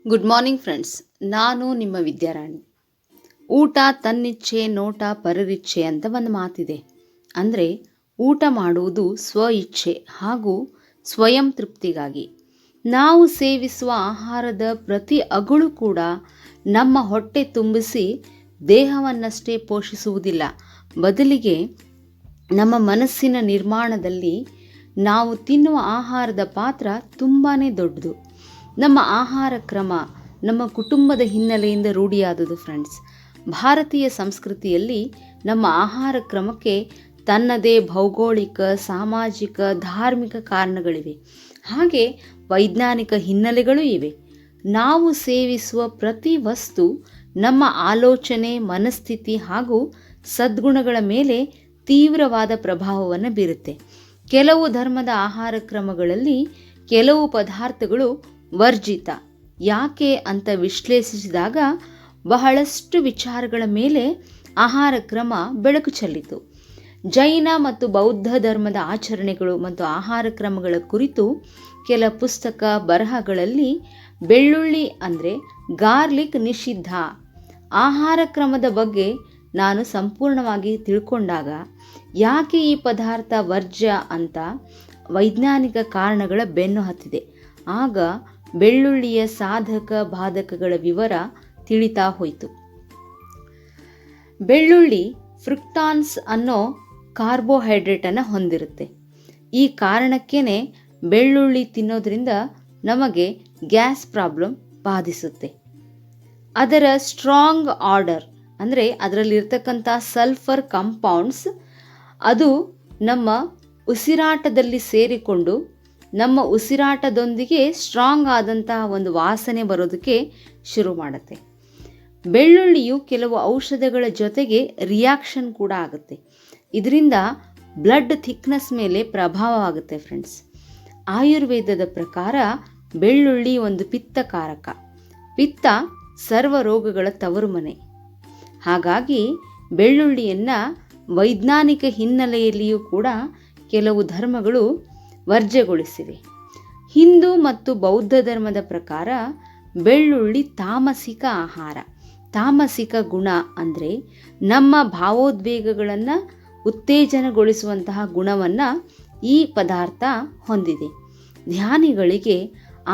Good morning friends. ನಾನು ನಿಮ್ಮ ವಿದ್ಯಾರಾಣಿ. ಊಟ ತನ್ನಿಚ್ಛೆ, ನೋಟ ಪರರಿಚ್ಛೆ ಅಂತ ಒಂದು ಮಾತಿದೆ. ಅಂದರೆ ಊಟ ಮಾಡುವುದು ಸ್ವ ಇಚ್ಛೆ ಹಾಗೂ ಸ್ವಯಂ ತೃಪ್ತಿಗಾಗಿ. ನಾವು ಸೇವಿಸುವ ಆಹಾರದ ಪ್ರತಿ ಅಗಳು ಕೂಡ ನಮ್ಮ ಹೊಟ್ಟೆ ತುಂಬಿಸಿ ದೇಹವನ್ನಷ್ಟೇ ಪೋಷಿಸುವುದಿಲ್ಲ, ಬದಲಿಗೆ ನಮ್ಮ ಮನಸ್ಸಿನ ನಿರ್ಮಾಣದಲ್ಲಿ ನಾವು ತಿನ್ನುವ ಆಹಾರದ ಪಾತ್ರ ತುಂಬಾ ದೊಡ್ಡದು. ನಮ್ಮ ಆಹಾರ ಕ್ರಮ ನಮ್ಮ ಕುಟುಂಬದ ಹಿನ್ನೆಲೆಯಿಂದ ರೂಢಿಯಾದುದು ಫ್ರೆಂಡ್ಸ್. ಭಾರತೀಯ ಸಂಸ್ಕೃತಿಯಲ್ಲಿ ನಮ್ಮ ಆಹಾರ ಕ್ರಮಕ್ಕೆ ತನ್ನದೇ ಭೌಗೋಳಿಕ, ಸಾಮಾಜಿಕ, ಧಾರ್ಮಿಕ ಕಾರಣಗಳಿವೆ. ಹಾಗೆ ವೈಜ್ಞಾನಿಕ ಹಿನ್ನೆಲೆಗಳೂ ಇವೆ. ನಾವು ಸೇವಿಸುವ ಪ್ರತಿ ವಸ್ತು ನಮ್ಮ ಆಲೋಚನೆ, ಮನಸ್ಥಿತಿ ಹಾಗೂ ಸದ್ಗುಣಗಳ ಮೇಲೆ ತೀವ್ರವಾದ ಪ್ರಭಾವವನ್ನು ಬೀರುತ್ತೆ. ಕೆಲವು ಧರ್ಮದ ಆಹಾರ ಕ್ರಮಗಳಲ್ಲಿ ಕೆಲವು ಪದಾರ್ಥಗಳು ವರ್ಜಿತ. ಯಾಕೆ ಅಂತ ವಿಶ್ಲೇಷಿಸಿದಾಗ ಬಹಳಷ್ಟು ವಿಚಾರಗಳ ಮೇಲೆ ಆಹಾರ ಕ್ರಮ ಬೆಳಕು ಚೆಲ್ಲಿತು. ಜೈನ ಮತ್ತು ಬೌದ್ಧ ಧರ್ಮದ ಆಚರಣೆಗಳು ಮತ್ತು ಆಹಾರ ಕ್ರಮಗಳ ಕುರಿತು ಕೆಲ ಪುಸ್ತಕ ಬರಹಗಳಲ್ಲಿ ಬೆಳ್ಳುಳ್ಳಿ ಅಂದರೆ ಗಾರ್ಲಿಕ್ ನಿಷಿದ್ಧ ಆಹಾರ ಕ್ರಮದ ಬಗ್ಗೆ ನಾನು ಸಂಪೂರ್ಣವಾಗಿ ತಿಳ್ಕೊಂಡಾಗ ಯಾಕೆ ಈ ಪದಾರ್ಥ ವರ್ಜ್ಯ ಅಂತ ವೈಜ್ಞಾನಿಕ ಕಾರಣಗಳ ಬೆನ್ನು ಹತ್ತಿದೆ. ಆಗ ಬೆಳ್ಳುಳ್ಳಿಯ ಸಾಧಕ ಬಾಧಕಗಳ ವಿವರ ತಿಳಿತಾ ಹೋಯಿತು. ಬೆಳ್ಳುಳ್ಳಿ ಫ್ರುಕ್ಟಾನ್ಸ್ ಅನ್ನೋ ಕಾರ್ಬೋಹೈಡ್ರೇಟನ್ನು ಹೊಂದಿರುತ್ತೆ. ಈ ಕಾರಣಕ್ಕೇ ಬೆಳ್ಳುಳ್ಳಿ ತಿನ್ನೋದ್ರಿಂದ ನಮಗೆ ಗ್ಯಾಸ್ ಪ್ರಾಬ್ಲಮ್ ಬಾಧಿಸುತ್ತೆ. ಅದರ ಸ್ಟ್ರಾಂಗ್ ಆರ್ಡರ್ ಅಂದರೆ ಅದರಲ್ಲಿರ್ತಕ್ಕಂಥ ಸಲ್ಫರ್ ಕಾಂಪೌಂಡ್ಸ್ ಅದು ನಮ್ಮ ಉಸಿರಾಟದಲ್ಲಿ ಸೇರಿಕೊಂಡು ನಮ್ಮ ಉಸಿರಾಟದೊಂದಿಗೆ ಸ್ಟ್ರಾಂಗ್ ಆದಂತಹ ಒಂದು ವಾಸನೆ ಬರೋದಕ್ಕೆ ಶುರು ಮಾಡುತ್ತೆ. ಬೆಳ್ಳುಳ್ಳಿಯು ಕೆಲವು ಔಷಧಗಳ ಜೊತೆಗೆ ರಿಯಾಕ್ಷನ್ ಕೂಡ ಆಗುತ್ತೆ. ಇದರಿಂದ ಬ್ಲಡ್ ಥಿಕ್ನೆಸ್ ಮೇಲೆ ಪ್ರಭಾವ ಆಗುತ್ತೆ ಫ್ರೆಂಡ್ಸ್. ಆಯುರ್ವೇದದ ಪ್ರಕಾರ ಬೆಳ್ಳುಳ್ಳಿ ಒಂದು ಪಿತ್ತಕಾರಕ. ಪಿತ್ತ ಸರ್ವ ರೋಗಗಳ ತವರು ಮನೆ. ಹಾಗಾಗಿ ಬೆಳ್ಳುಳ್ಳಿಯನ್ನು ವೈಜ್ಞಾನಿಕ ಹಿನ್ನೆಲೆಯಲ್ಲಿಯೂ ಕೂಡ ಕೆಲವು ಧರ್ಮಗಳು ವರ್ಜ್ಯಗೊಳಿಸಿವೆ. ಹಿಂದೂ ಮತ್ತು ಬೌದ್ಧ ಧರ್ಮದ ಪ್ರಕಾರ ಬೆಳ್ಳುಳ್ಳಿ ತಾಮಸಿಕ ಆಹಾರ. ತಾಮಸಿಕ ಗುಣ ಅಂದರೆ ನಮ್ಮ ಭಾವೋದ್ವೇಗಗಳನ್ನು ಉತ್ತೇಜನಗೊಳಿಸುವಂತಹ ಗುಣವನ್ನು ಈ ಪದಾರ್ಥ ಹೊಂದಿದೆ. ಧ್ಯಾನಿಗಳಿಗೆ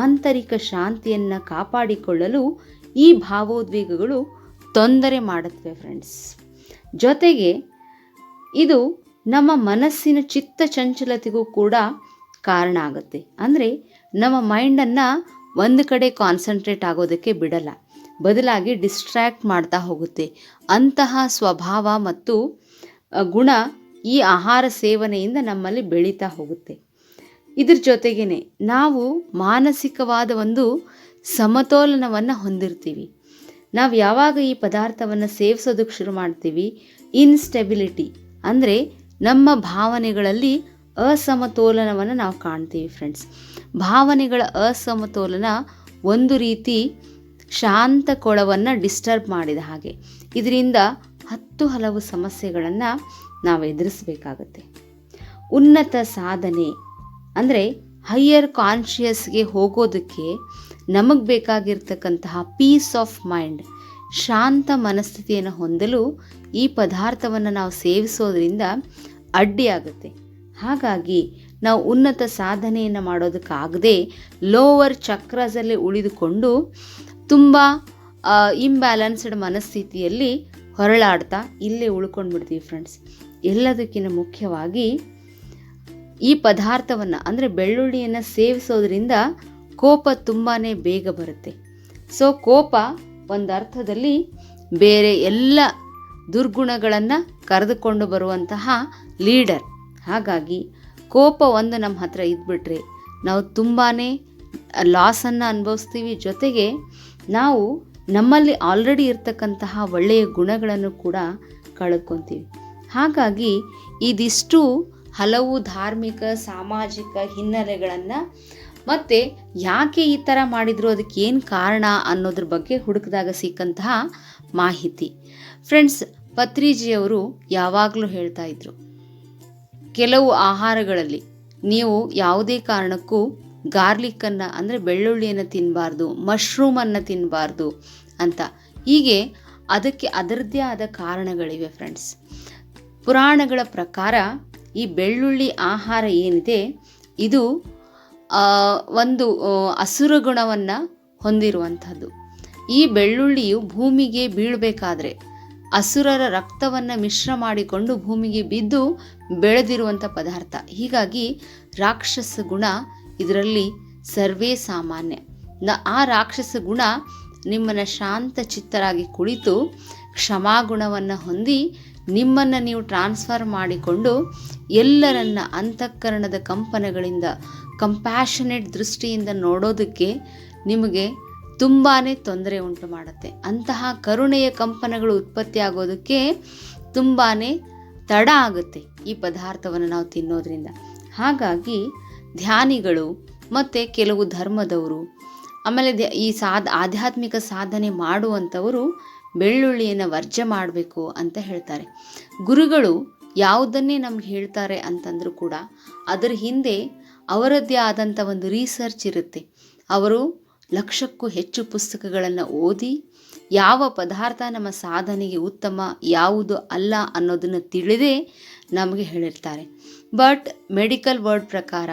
ಆಂತರಿಕ ಶಾಂತಿಯನ್ನು ಕಾಪಾಡಿಕೊಳ್ಳಲು ಈ ಭಾವೋದ್ವೇಗಗಳು ತೊಂದರೆ ಮಾಡುತ್ತವೆ ಫ್ರೆಂಡ್ಸ್. ಜೊತೆಗೆ ಇದು ನಮ್ಮ ಮನಸ್ಸಿನ ಚಿತ್ತ ಚಂಚಲತೆಗೂ ಕೂಡ ಕಾರಣ ಆಗುತ್ತೆ. ಅಂದರೆ ನಮ್ಮ ಮೈಂಡನ್ನು ಒಂದು ಕಡೆ ಕಾನ್ಸಂಟ್ರೇಟ್ ಆಗೋದಕ್ಕೆ ಬಿಡಲ್ಲ, ಬದಲಾಗಿ ಡಿಸ್ಟ್ರ್ಯಾಕ್ಟ್ ಮಾಡ್ತಾ ಹೋಗುತ್ತೆ. ಅಂತಹ ಸ್ವಭಾವ ಮತ್ತು ಗುಣ ಈ ಆಹಾರ ಸೇವನೆಯಿಂದ ನಮ್ಮಲ್ಲಿ ಬೆಳೀತಾ ಹೋಗುತ್ತೆ. ಇದ್ರ ಜೊತೆಗೇ ನಾವು ಮಾನಸಿಕವಾದ ಒಂದು ಸಮತೋಲನವನ್ನು ಹೊಂದಿರ್ತೀವಿ. ನಾವು ಯಾವಾಗ ಈ ಪದಾರ್ಥವನ್ನು ಸೇವಿಸೋದಕ್ಕೆ ಶುರು ಮಾಡ್ತೀವಿ, ಇನ್ಸ್ಟೆಬಿಲಿಟಿ ಅಂದರೆ ನಮ್ಮ ಭಾವನೆಗಳಲ್ಲಿ ಅಸಮತೋಲನವನ್ನು ನಾವು ಕಾಣ್ತೀವಿ ಫ್ರೆಂಡ್ಸ್. ಭಾವನೆಗಳ ಅಸಮತೋಲನ ಒಂದು ರೀತಿ ಶಾಂತ ಕೊಳವನ್ನು ಡಿಸ್ಟರ್ಬ್ ಮಾಡಿದ ಹಾಗೆ. ಇದರಿಂದ ಹಲವು ಸಮಸ್ಯೆಗಳನ್ನು ನಾವು ಎದುರಿಸಬೇಕಾಗತ್ತೆ. ಉನ್ನತ ಸಾಧನೆ ಅಂದರೆ ಹೈಯರ್ ಕಾನ್ಷಿಯಸ್ಗೆ ಹೋಗೋದಕ್ಕೆ ನಮಗೆ ಬೇಕಾಗಿರ್ತಕ್ಕಂತಹ ಪೀಸ್ ಆಫ್ ಮೈಂಡ್, ಶಾಂತ ಮನಸ್ಥಿತಿಯನ್ನು ಹೊಂದಲು ಈ ಪದಾರ್ಥವನ್ನು ನಾವು ಸೇವಿಸೋದ್ರಿಂದ ಅಡ್ಡಿಯಾಗುತ್ತೆ. ಹಾಗಾಗಿ ನಾವು ಉನ್ನತ ಸಾಧನೆಯನ್ನು ಮಾಡೋದಕ್ಕಾಗದೆ ಲೋವರ್ ಚಕ್ರದಲ್ಲಿ ಉಳಿದುಕೊಂಡು ತುಂಬ ಇಂಬ್ಯಾಲೆನ್ಸ್ಡ್ ಮನಸ್ಥಿತಿಯಲ್ಲಿ ಹೊರಳಾಡ್ತಾ ಇಲ್ಲೇ ಉಳ್ಕೊಂಡ್ಬಿಡ್ತೀವಿ ಫ್ರೆಂಡ್ಸ್. ಎಲ್ಲದಕ್ಕಿಂತ ಮುಖ್ಯವಾಗಿ ಈ ಪದಾರ್ಥವನ್ನು ಅಂದರೆ ಬೆಳ್ಳುಳ್ಳಿಯನ್ನು ಸೇವಿಸೋದ್ರಿಂದ ಕೋಪ ತುಂಬಾ ಬೇಗ ಬರುತ್ತೆ. ಸೊ ಕೋಪ ಒಂದು ಅರ್ಥದಲ್ಲಿ ಬೇರೆ ಎಲ್ಲ ದುರ್ಗುಣಗಳನ್ನು ಕರೆದುಕೊಂಡು ಬರುವಂತಹ ಲೀಡರ್. ಹಾಗಾಗಿ ಕೋಪ ಒಂದು ನಮ್ಮ ಹತ್ರ ಇದ್ಬಿಟ್ರೆ ನಾವು ತುಂಬಾ ಲಾಸನ್ನು ಅನುಭವಿಸ್ತೀವಿ. ಜೊತೆಗೆ ನಾವು ನಮ್ಮಲ್ಲಿ ಆಲ್ರೆಡಿ ಇರ್ತಕ್ಕಂತಹ ಒಳ್ಳೆಯ ಗುಣಗಳನ್ನು ಕೂಡ ಕಳ್ಕೊತೀವಿ. ಹಾಗಾಗಿ ಇದಿಷ್ಟು ಹಲವು ಧಾರ್ಮಿಕ, ಸಾಮಾಜಿಕ ಹಿನ್ನೆಲೆಗಳನ್ನು ಮತ್ತು ಯಾಕೆ ಈ ಥರ ಮಾಡಿದ್ರು, ಅದಕ್ಕೆ ಏನು ಕಾರಣ ಅನ್ನೋದ್ರ ಬಗ್ಗೆ ಹುಡುಕಿದಾಗ ಸಿಕ್ಕಂತಹ ಮಾಹಿತಿ ಫ್ರೆಂಡ್ಸ್. ಪತ್ರಿಜಿಯವರು ಯಾವಾಗಲೂ ಹೇಳ್ತಾ ಇದ್ರು, ಕೆಲವು ಆಹಾರಗಳಲ್ಲಿ ನೀವು ಯಾವುದೇ ಕಾರಣಕ್ಕೂ ಗಾರ್ಲಿಕ್ಕನ್ನು ಅಂದರೆ ಬೆಳ್ಳುಳ್ಳಿಯನ್ನು ತಿನ್ನಬಾರ್ದು, ಮಶ್ರೂಮನ್ನು ತಿನ್ನಬಾರ್ದು ಅಂತ. ಹೀಗೆ ಅದಕ್ಕೆ ಅದರದ್ದೇ ಆದ ಕಾರಣಗಳಿವೆ ಫ್ರೆಂಡ್ಸ್. ಪುರಾಣಗಳ ಪ್ರಕಾರ ಈ ಬೆಳ್ಳುಳ್ಳಿ ಆಹಾರ ಏನಿದೆ ಇದು ಒಂದು ಅಸುರ ಗುಣವನ್ನು ಹೊಂದಿರುವಂಥದ್ದು. ಈ ಬೆಳ್ಳುಳ್ಳಿಯು ಭೂಮಿಗೆ ಬೀಳಬೇಕಾದ್ರೆ ಅಸುರರ ರಕ್ತವನ್ನು ಮಿಶ್ರ ಮಾಡಿಕೊಂಡು ಭೂಮಿಗೆ ಬಿದ್ದು ಬೆಳೆದಿರುವಂಥ ಪದಾರ್ಥ. ಹೀಗಾಗಿ ರಾಕ್ಷಸ ಗುಣ ಇದರಲ್ಲಿ ಸರ್ವೇ ಸಾಮಾನ್ಯ. ಆ ರಾಕ್ಷಸ ಗುಣ ನಿಮ್ಮನ್ನು ಶಾಂತ ಚಿತ್ತರಾಗಿ ಕುಳಿತು ಕ್ಷಮಾಗುಣವನ್ನು ಹೊಂದಿ ನಿಮ್ಮನ್ನು ನೀವು ಟ್ರಾನ್ಸ್ಫರ್ ಮಾಡಿಕೊಂಡು ಎಲ್ಲರನ್ನ ಅಂತಃಕರಣದ ಕಂಪನಗಳಿಂದ ಕಂಪ್ಯಾಷನೇಟ್ ದೃಷ್ಟಿಯಿಂದ ನೋಡೋದಕ್ಕೆ ನಿಮಗೆ ತುಂಬಾ ತೊಂದರೆ ಉಂಟು ಮಾಡುತ್ತೆ. ಅಂತಹ ಕರುಣೆಯ ಕಂಪನಗಳು ಉತ್ಪತ್ತಿ ಆಗೋದಕ್ಕೆ ತುಂಬಾ ತಡ ಆಗುತ್ತೆ ಈ ಪದಾರ್ಥವನ್ನು ನಾವು ತಿನ್ನೋದ್ರಿಂದ. ಹಾಗಾಗಿ ಧ್ಯಾನಿಗಳು ಮತ್ತು ಕೆಲವು ಧರ್ಮದವರು ಆಮೇಲೆ ಈ ಆಧ್ಯಾತ್ಮಿಕ ಸಾಧನೆ ಮಾಡುವಂಥವರು ಬೆಳ್ಳುಳ್ಳಿಯನ್ನು ವರ್ಜ್ಯ ಮಾಡಬೇಕು ಅಂತ ಹೇಳ್ತಾರೆ. ಗುರುಗಳು ಯಾವುದನ್ನೇ ನಮ್ಗೆ ಹೇಳ್ತಾರೆ ಅಂತಂದರೂ ಕೂಡ ಅದರ ಹಿಂದೆ ಅವರದ್ದೇ ಆದಂಥ ಒಂದು ರಿಸರ್ಚ್ ಇರುತ್ತೆ. ಅವರು ಲಕ್ಷಕ್ಕೂ ಹೆಚ್ಚು ಪುಸ್ತಕಗಳನ್ನು ಓದಿ ಯಾವ ಪದಾರ್ಥ ನಮ್ಮ ಸಾಧನೆಗೆ ಉತ್ತಮ, ಯಾವುದು ಅಲ್ಲ ಅನ್ನೋದನ್ನು ತಿಳಿದೇ ನಮಗೆ ಹೇಳಿರ್ತಾರೆ. ಬಟ್ ಮೆಡಿಕಲ್ ವರ್ಡ್ ಪ್ರಕಾರ,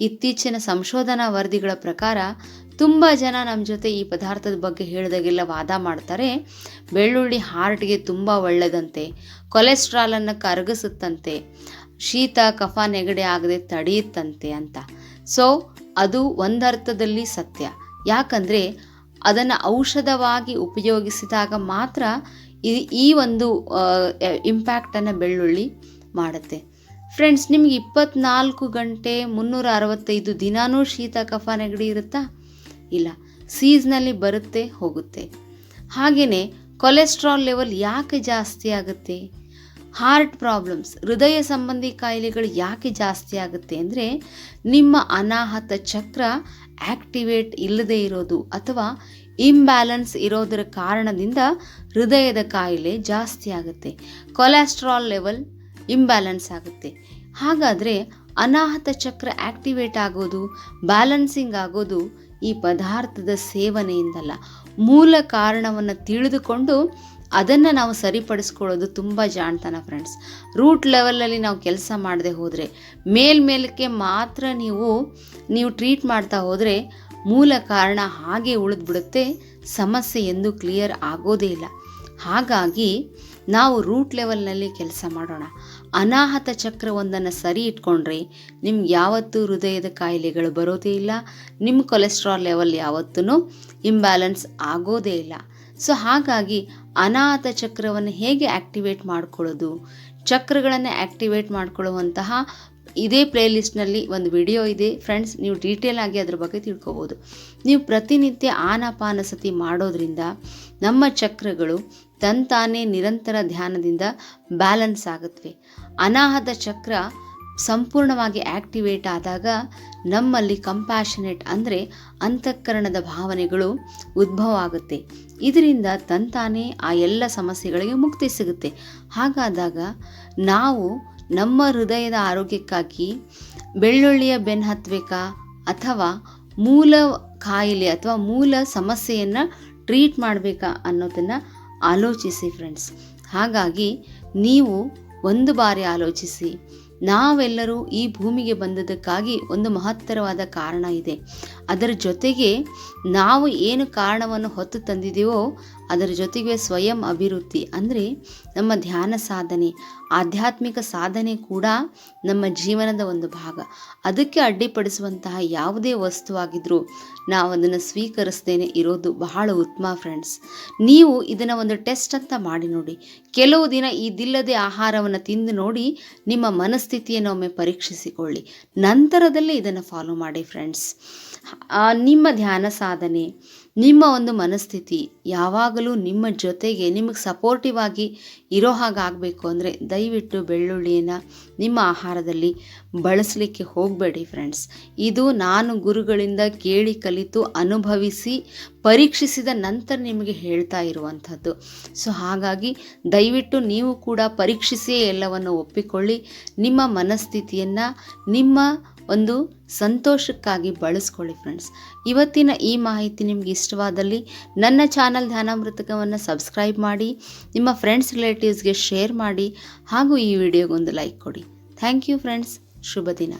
ಇತ್ತೀಚಿನ ಸಂಶೋಧನಾ ವರದಿಗಳ ಪ್ರಕಾರ ತುಂಬ ಜನ ನಮ್ಮ ಜೊತೆ ಈ ಪದಾರ್ಥದ ಬಗ್ಗೆ ಹೇಳಿದಾಗೆಲ್ಲ ವಾದ ಮಾಡ್ತಾರೆ. ಬೆಳ್ಳುಳ್ಳಿ ಹಾರ್ಟ್ಗೆ ತುಂಬ ಒಳ್ಳೆಯದಂತೆ, ಕೊಲೆಸ್ಟ್ರಾಲನ್ನು ಕರಗಿಸುತ್ತಂತೆ, ಶೀತ ಕಫ ನೆಗಡಿ ಆಗದೆ ತಡೆಯುತ್ತಂತೆ ಅಂತ. ಸೊ ಅದು ಒಂದರ್ಥದಲ್ಲಿ ಸತ್ಯ. ಯಾಕಂದರೆ ಅದನ್ನು ಔಷಧವಾಗಿ ಉಪಯೋಗಿಸಿದಾಗ ಮಾತ್ರ ಈ ಒಂದು ಇಂಪ್ಯಾಕ್ಟನ್ನು ಬೆಳ್ಳುಳ್ಳಿ ಮಾಡುತ್ತೆ. ಫ್ರೆಂಡ್ಸ್, ನಿಮಗೆ 24 ಗಂಟೆ 365 ದಿನಾನೂ ಶೀತ ಕಫ ನೆಗಡಿ ಇರುತ್ತಾ? ಇಲ್ಲ, ಸೀಸ್ನಲ್ಲಿ ಬರುತ್ತೆ ಹೋಗುತ್ತೆ. ಹಾಗೆಯೇ ಕೊಲೆಸ್ಟ್ರಾಲ್ ಲೆವೆಲ್ ಯಾಕೆ ಜಾಸ್ತಿ ಆಗುತ್ತೆ? ಹಾರ್ಟ್ ಪ್ರಾಬ್ಲಮ್ಸ್, ಹೃದಯ ಸಂಬಂಧಿ ಕಾಯಿಲೆಗಳು ಯಾಕೆ ಜಾಸ್ತಿ ಆಗುತ್ತೆ ಅಂದರೆ ನಿಮ್ಮ ಅನಾಹತ ಚಕ್ರ ಆಕ್ಟಿವೇಟ್ ಇಲ್ಲದೆ ಇರೋದು ಅಥವಾ ಇಂಬ್ಯಾಲೆನ್ಸ್ ಇರೋದರ ಕಾರಣದಿಂದ ಹೃದಯದ ಕಾಯಿಲೆ ಜಾಸ್ತಿ ಆಗುತ್ತೆ. ಕೊಲೆಸ್ಟ್ರಾಲ್ ಲೆವೆಲ್ ಇಂಬ್ಯಾಲೆನ್ಸ್ ಆಗುತ್ತೆ. ಹಾಗಾದರೆ ಅನಾಹತ ಚಕ್ರ ಆಕ್ಟಿವೇಟ್ ಆಗೋದು, ಬ್ಯಾಲೆನ್ಸಿಂಗ್ ಆಗೋದು ಈ ಪದಾರ್ಥದ ಸೇವನೆಯಿಂದಲ್ಲ. ಮೂಲ ಕಾರಣವನ್ನು ತಿಳಿದುಕೊಂಡು ಅದನ್ನು ನಾವು ಸರಿಪಡಿಸ್ಕೊಳ್ಳೋದು ತುಂಬ ಜಾಣ್ತನ ಫ್ರೆಂಡ್ಸ್. ರೂಟ್ ಲೆವೆಲಲ್ಲಿ ನಾವು ಕೆಲಸ ಮಾಡದೆ ಹೋದರೆ, ಮೇಲ್ಮೇಲಕ್ಕೆ ಮಾತ್ರ ನೀವು ಟ್ರೀಟ್ ಮಾಡ್ತಾ ಹೋದರೆ ಮೂಲ ಕಾರಣ ಹಾಗೆ ಉಳಿದ್ಬಿಡುತ್ತೆ, ಸಮಸ್ಯೆ ಎಂದೂ ಕ್ಲಿಯರ್ ಆಗೋದೇ ಇಲ್ಲ. ಹಾಗಾಗಿ ನಾವು ರೂಟ್ ಲೆವೆಲ್ನಲ್ಲಿ ಕೆಲಸ ಮಾಡೋಣ. ಅನಾಹತ ಚಕ್ರವೊಂದನ್ನು ಸರಿ ಇಟ್ಕೊಂಡ್ರೆ ನಿಮ್ಗೆ ಯಾವತ್ತೂ ಹೃದಯದ ಕಾಯಿಲೆಗಳು ಬರೋದೇ ಇಲ್ಲ, ನಿಮ್ಮ ಕೊಲೆಸ್ಟ್ರಾಲ್ ಲೆವೆಲ್ ಯಾವತ್ತೂ ಇಂಬ್ಯಾಲೆನ್ಸ್ ಆಗೋದೇ ಇಲ್ಲ. ಸೊ ಹಾಗಾಗಿ ಅನಾಹತ ಚಕ್ರವನ್ನು ಹೇಗೆ ಆ್ಯಕ್ಟಿವೇಟ್ ಮಾಡ್ಕೊಳ್ಳೋದು, ಚಕ್ರಗಳನ್ನು ಆ್ಯಕ್ಟಿವೇಟ್ ಮಾಡ್ಕೊಳ್ಳುವಂತಹ ಇದೇ ಪ್ಲೇಲಿಸ್ಟ್ನಲ್ಲಿ ಒಂದು ವಿಡಿಯೋ ಇದೆ ಫ್ರೆಂಡ್ಸ್, ನೀವು ಡೀಟೇಲ್ ಆಗಿ ಅದ್ರ ಬಗ್ಗೆ ತಿಳ್ಕೊಬೋದು. ನೀವು ಪ್ರತಿನಿತ್ಯ ಆನಾಪಾನಸತಿ ಮಾಡೋದ್ರಿಂದ ನಮ್ಮ ಚಕ್ರಗಳು ತಂತಾನೇ ನಿರಂತರ ಧ್ಯಾನದಿಂದ ಬ್ಯಾಲೆನ್ಸ್ ಆಗುತ್ತವೆ. ಅನಾಹತ ಚಕ್ರ ಸಂಪೂರ್ಣವಾಗಿ ಆ್ಯಕ್ಟಿವೇಟ್ ಆದಾಗ ನಮ್ಮಲ್ಲಿ ಕಂಪ್ಯಾಷನೇಟ್ ಅಂದರೆ ಅಂತಃಕರಣದ ಭಾವನೆಗಳು ಉದ್ಭವ ಆಗುತ್ತೆ. ಇದರಿಂದ ತಂತಾನೇ ಆ ಎಲ್ಲ ಸಮಸ್ಯೆಗಳಿಗೆ ಮುಕ್ತಿ ಸಿಗುತ್ತೆ. ಹಾಗಾದಾಗ ನಾವು ನಮ್ಮ ಹೃದಯದ ಆರೋಗ್ಯಕ್ಕಾಗಿ ಬೆಳ್ಳುಳ್ಳಿಯ ಬೆನ್ನು ಹತ್ತಬೇಕಾ ಅಥವಾ ಮೂಲ ಕಾಯಿಲೆ ಅಥವಾ ಮೂಲ ಸಮಸ್ಯೆಯನ್ನು ಟ್ರೀಟ್ ಮಾಡಬೇಕಾ ಅನ್ನೋದನ್ನು ಆಲೋಚಿಸಿ ಫ್ರೆಂಡ್ಸ್. ಹಾಗಾಗಿ ನೀವು ಒಂದು ಬಾರಿ ಆಲೋಚಿಸಿ. ನಾವೆಲ್ಲರೂ ಈ ಭೂಮಿಗೆ ಬಂದದಕ್ಕಾಗಿ ಒಂದು ಮಹತ್ತರವಾದ ಕಾರಣ ಇದೆ. ಅದರ ಜೊತೆಗೆ ನಾವು ಏನು ಕಾರಣವನ್ನು ಹೊತ್ತು ತಂದಿದ್ದೀವೋ ಅದರ ಜೊತೆಗೆ ಸ್ವಯಂ ಅಭಿವೃದ್ಧಿ ಅಂದರೆ ನಮ್ಮ ಧ್ಯಾನ ಸಾಧನೆ, ಆಧ್ಯಾತ್ಮಿಕ ಸಾಧನೆ ಕೂಡ ನಮ್ಮ ಜೀವನದ ಒಂದು ಭಾಗ. ಅದಕ್ಕೆ ಅಡ್ಡಿಪಡಿಸುವಂತಹ ಯಾವುದೇ ವಸ್ತುವಾಗಿದ್ದರೂ ನಾವು ಅದನ್ನು ಸ್ವೀಕರಿಸ್ದೇನೆ ಇರೋದು ಬಹಳ ಉತ್ತಮ ಫ್ರೆಂಡ್ಸ್. ನೀವು ಇದನ್ನು ಒಂದು ಟೆಸ್ಟ್ ಅಂತ ಮಾಡಿ ನೋಡಿ. ಕೆಲವು ದಿನ ಇದಿಲ್ಲದೆ ಆಹಾರವನ್ನು ತಿಂದು ನೋಡಿ, ನಿಮ್ಮ ಮನಸ್ಥಿತಿಯನ್ನು ಒಮ್ಮೆ ಪರೀಕ್ಷಿಸಿಕೊಳ್ಳಿ. ನಂತರದಲ್ಲೇ ಇದನ್ನು ಫಾಲೋ ಮಾಡಿ ಫ್ರೆಂಡ್ಸ್. ನಿಮ್ಮ ಧ್ಯಾನ ಸಾಧನೆ, ನಿಮ್ಮ ಒಂದು ಮನಸ್ಥಿತಿ ಯಾವಾಗಲೂ ನಿಮ್ಮ ಜೊತೆಗೆ ನಿಮಗೆ ಸಪೋರ್ಟಿವ್ ಆಗಿ ಇರೋ ಹಾಗಾಗಬೇಕು ಅಂದರೆ ದಯವಿಟ್ಟು ಬೆಳ್ಳುಳ್ಳಿಯನ್ನು ನಿಮ್ಮ ಆಹಾರದಲ್ಲಿ ಬಳಸಲಿಕ್ಕೆ ಹೋಗಬೇಡಿ ಫ್ರೆಂಡ್ಸ್. ಇದು ನಾನು ಗುರುಗಳಿಂದ ಕೇಳಿ ಕಲಿತು ಅನುಭವಿಸಿ ಪರೀಕ್ಷಿಸಿದ ನಂತರ ನಿಮಗೆ ಹೇಳ್ತಾ ಇರುವಂಥದ್ದು. ಸೊ ಹಾಗಾಗಿ ದಯವಿಟ್ಟು ನೀವು ಕೂಡ ಪರೀಕ್ಷಿಸಿಯೇ ಎಲ್ಲವನ್ನು ಒಪ್ಪಿಕೊಳ್ಳಿ. ನಿಮ್ಮ ಮನಸ್ಥಿತಿಯನ್ನು, ನಿಮ್ಮ ಒಂದು ಸಂತೋಷಕ್ಕಾಗಿ ಬಳಸ್ಕೊಳ್ಳಿ ಫ್ರೆಂಡ್ಸ್. ಇವತ್ತಿನ ಈ ಮಾಹಿತಿ ನಿಮ್ಗೆ ಇಷ್ಟವಾದಲ್ಲಿ ನನ್ನ ಚಾನಲ್ ಧ್ಯಾನಾಮೃತಕವನ್ನು ಸಬ್ಸ್ಕ್ರೈಬ್ ಮಾಡಿ, ನಿಮ್ಮ ಫ್ರೆಂಡ್ಸ್ ರಿಲೇಟಿವ್ಸ್ಗೆ ಶೇರ್ ಮಾಡಿ, ಹಾಗೂ ಈ ವಿಡಿಯೋಗೊಂದು ಲೈಕ್ ಕೊಡಿ. Thank you friends. ಶುಭ ದಿನ.